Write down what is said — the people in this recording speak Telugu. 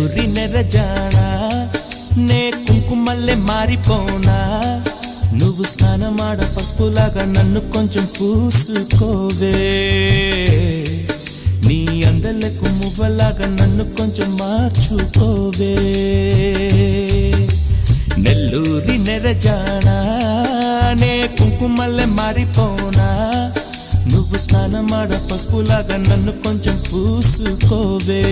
నెల్లూరి నెరజానా నే కుంకుమల్లె మారిపోనా నువ్వు స్నానమాడ పసుపులాగా నన్ను కొంచెం పూసుకోవే నీ అందలకు మువ్వలాగా నన్ను కొంచెం మార్చుకోవే నెల్లూరి నెరజానా నే కుంకుమల్లె మారిపోనా నువ్వు స్నానమాడ పసుపులాగా నన్ను కొంచెం పూసుకోవే